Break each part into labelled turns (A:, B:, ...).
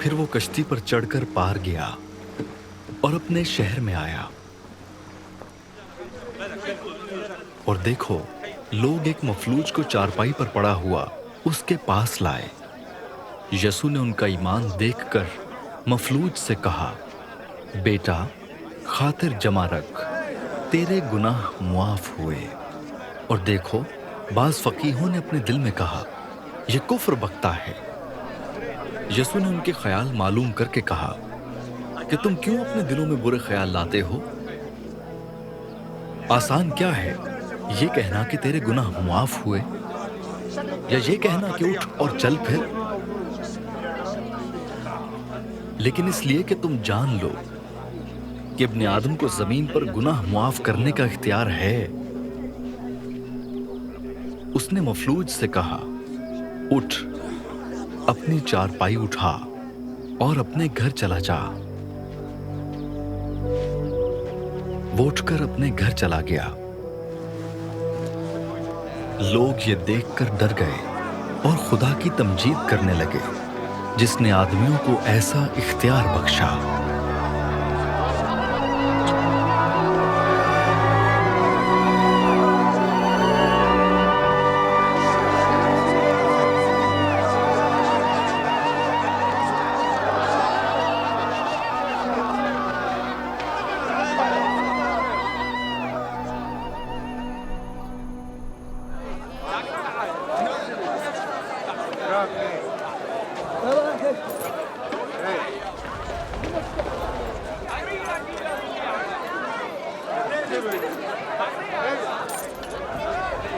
A: फिर वो कश्ती पर चढ़कर पार गया और अपने शहर में आया। और देखो, लोग एक मफलूज को चारपाई पर पड़ा हुआ उसके पास लाए। यसू ने उनका ईमान देखकर मफलूज से कहा, बेटा, खातिर जमा रख, तेरे गुनाह मुआफ हुए। और देखो, बाज फकीहों ने अपने दिल में कहा, यह कुफ्र बकता है। यसू ने उनके ख्याल मालूम करके कहा कि तुम क्यों अपने दिलों में बुरे ख्याल लाते हो? आसान क्या है, ये कहना कि तेरे गुनाह मुआफ हुए, या ये कहना कि उठ और चल फिर? लेकिन इसलिए कि तुम जान लो कि इब्ने आदम को जमीन पर गुनाह मुआफ करने का इख्तियार है। उसने मफलूज से कहा, उठ, अपनी चारपाई उठा और अपने घर चला जा। वो उठकर अपने घर चला गया। लोग ये देखकर डर गए और खुदा की तमजीद करने लगे, जिसने आदमियों को ऐसा इख्तियार बख्शा।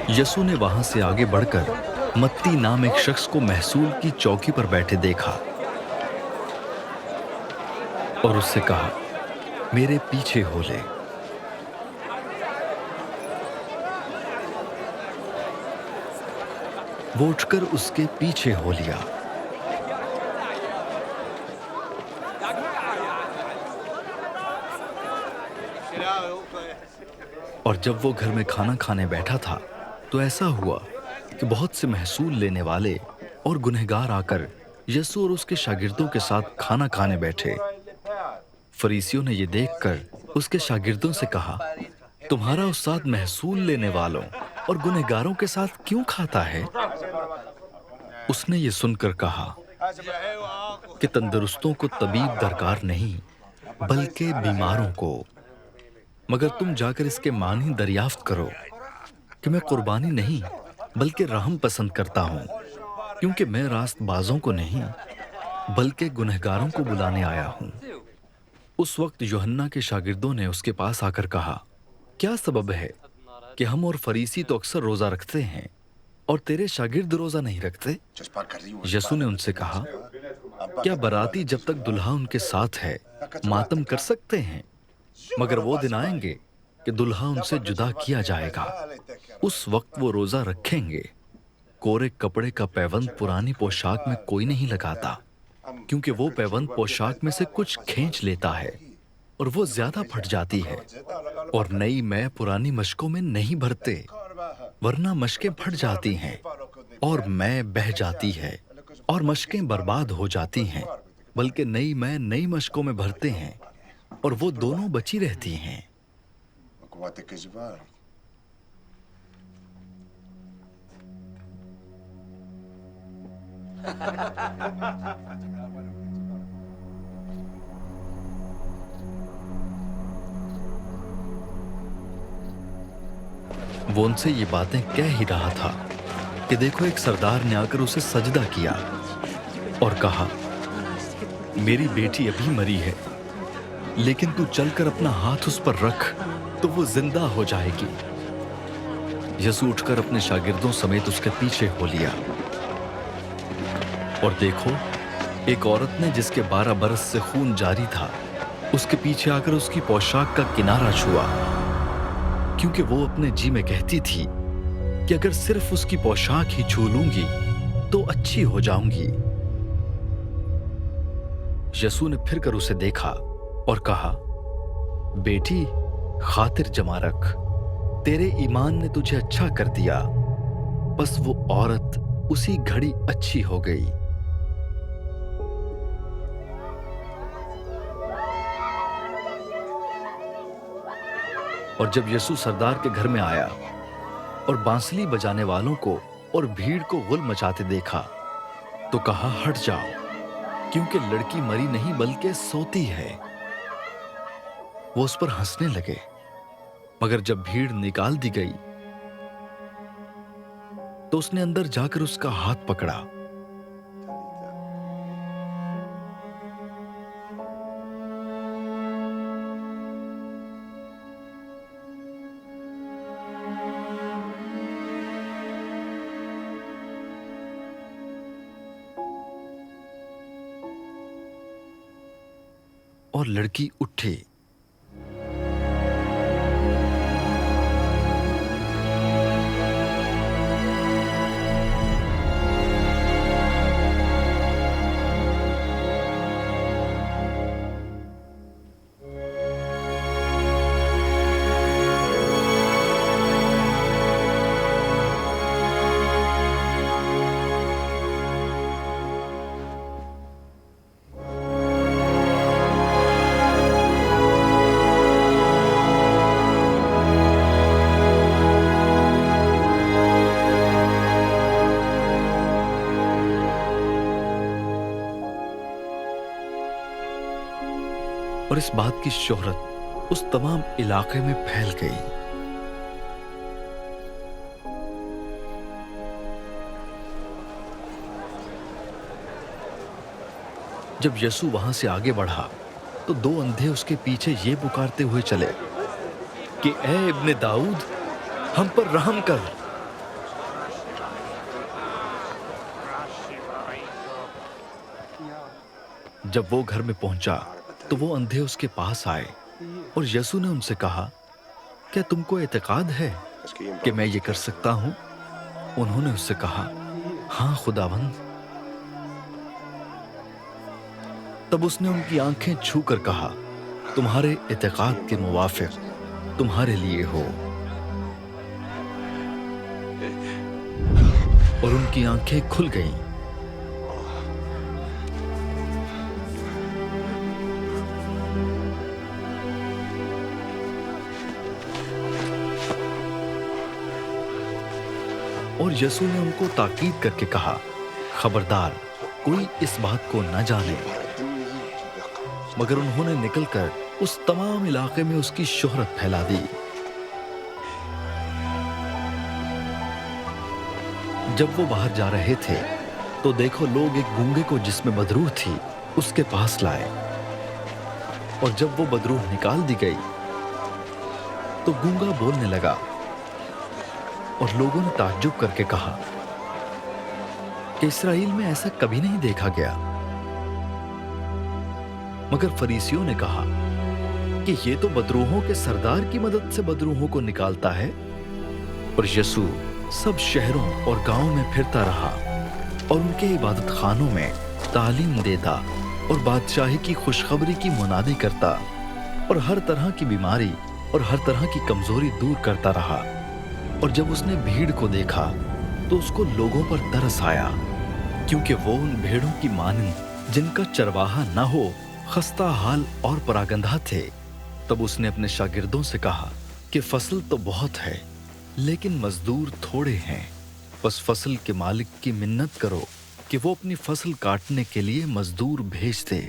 A: यसू ने वहां से आगे बढ़कर मत्ती नाम एक शख्स को महसूल की चौकी पर बैठे देखा और उससे कहा, मेरे पीछे हो ले। वो उठकर उसके पीछे हो लिया। और जब वो घर में खाना खाने बैठा था तो ऐसा हुआ कि बहुत से महसूल लेने वाले और गुनहगार आकर यसू और उसके शागिर्दों के साथ खाना खाने बैठे। फरीसियों ने ये देखकर उसके शागिर्दों से कहा, तुम्हारा उस्ताद महसूल लेने वालों और गुनहगारों के साथ क्यों खाता है? उसने ये सुनकर कहा कि तंदुरुस्तों को तबीब दरकार नहीं, बल्कि बीमारों को। मगर तुम जाकर इसके मानी दरियाफ्त करो कि मैं कुर्बानी नहीं बल्कि रहम पसंद करता हूं, क्योंकि मैं रास्तबाजों को नहीं बल्कि गुनहगारों को बुलाने आया हूं। उस वक्त यूहन्ना के शागिर्दों ने उसके पास आकर कहा, क्या सबब है कि हम और फरीसी तो अक्सर रोजा रखते हैं और तेरे शागिर्द रोजा नहीं रखते? यसू ने उनसे कहा, क्या बराती जब तक दुल्हा उनके साथ है मातम कर सकते हैं? मगर वो दिन आएंगे कि दुल्हा उनसे जुदा किया जाएगा, उस वक्त वो रोजा रखेंगे। कोरे कपड़े का पैबंद पुरानी पोशाक में कोई नहीं लगाता, क्योंकि वो पैबंद पोशाक में से कुछ खींच लेता है और वो ज्यादा फट जाती है। और नई मैं पुरानी मशकों में नहीं भरते, वरना मशकें फट जाती हैं और मैं बह जाती है और मशकें बर्बाद हो जाती हैं। बल्कि नई मैं नई मशकों में भरते हैं और वो दोनों बची रहती हैं। वो उनसे ये बातें कह ही रहा था कि देखो, एक सरदार ने आकर उसे सजदा किया और कहा, मेरी बेटी अभी मरी है, लेकिन तू चलकर अपना हाथ उस पर रख तो वो जिंदा हो जाएगी। यसू उठकर अपने शागिर्दों समेत उसके पीछे हो लिया। और देखो, एक औरत ने जिसके 12 बरस से खून जारी था, उसके पीछे आकर उसकी पोशाक का किनारा छुआ, क्योंकि वो अपने जी में कहती थी कि अगर सिर्फ उसकी पोशाक ही छू लूंगी तो अच्छी हो जाऊंगी। यसू ने फिर कर उसे देखा और कहा, बेटी, खातिर जमा रख, तेरे ईमान ने तुझे अच्छा कर दिया। बस वो औरत उसी घड़ी अच्छी हो गई। और जब यीशु सरदार के घर में आया और बांसुरी बजाने वालों को और भीड़ को गुल मचाते देखा तो कहा, हट जाओ, क्योंकि लड़की मरी नहीं बल्कि सोती है। वो उस पर हंसने लगे। मगर जब भीड़ निकाल दी गई तो उसने अंदर जाकर उसका हाथ पकड़ा। और लड़की उठी। और इस बात की शोहरत उस तमाम इलाके में फैल गई। जब यीशु वहां से आगे बढ़ा तो दो अंधे उसके पीछे ये पुकारते हुए चले कि ए इब्ने दाऊद, हम पर रहम कर। जब वो घर में पहुंचा तो वो अंधे उसके पास आए और यीशु ने उनसे कहा, क्या तुमको एतकाद है कि मैं ये कर सकता हूं? उन्होंने उससे कहा, हाँ खुदावंद। तब उसने उनकी आंखें छूकर कहा, तुम्हारे एतकाद के मुवाफिक तुम्हारे लिए हो। और उनकी आंखें खुल गईं। और यीशु ने उनको ताकीद करके कहा, खबरदार कोई इस बात को न जाने। मगर उन्होंने निकलकर उस तमाम इलाके में उसकी शोहरत फैला दी। जब वो बाहर जा रहे थे तो देखो, लोग एक गूंगे को जिसमें बदरूह थी उसके पास लाए। और जब वो बदरूह निकाल दी गई तो गूंगा बोलने लगा। और लोगों ने ताज्जुब करके कहा कि इस्राएल में ऐसा कभी नहीं देखा गया। मगर फरीसियों ने कहा कि ये तो बदरूहों के सरदार की मदद से बदरूहों को निकालता है। और यीशु सब शहरों और गांवों में फिरता रहा और उनके इबादत खानों में तालीम देता और बादशाही की खुशखबरी की मुनादी करता और हर तरह की बीमारी और हर तरह की कमजोरी दूर करता रहा। और जब उसने भीड़ को देखा तो उसको लोगों पर तरस आया, क्योंकि वो उन भेड़ों की मानंद जिनका चरवाहा न हो, खस्ता हाल और परागंधा थे। तब उसने अपने शागिर्दों से कहा कि फसल तो बहुत है लेकिन मजदूर थोड़े हैं। बस फसल के मालिक की मिन्नत करो कि वो अपनी फसल काटने के लिए मजदूर भेज दे।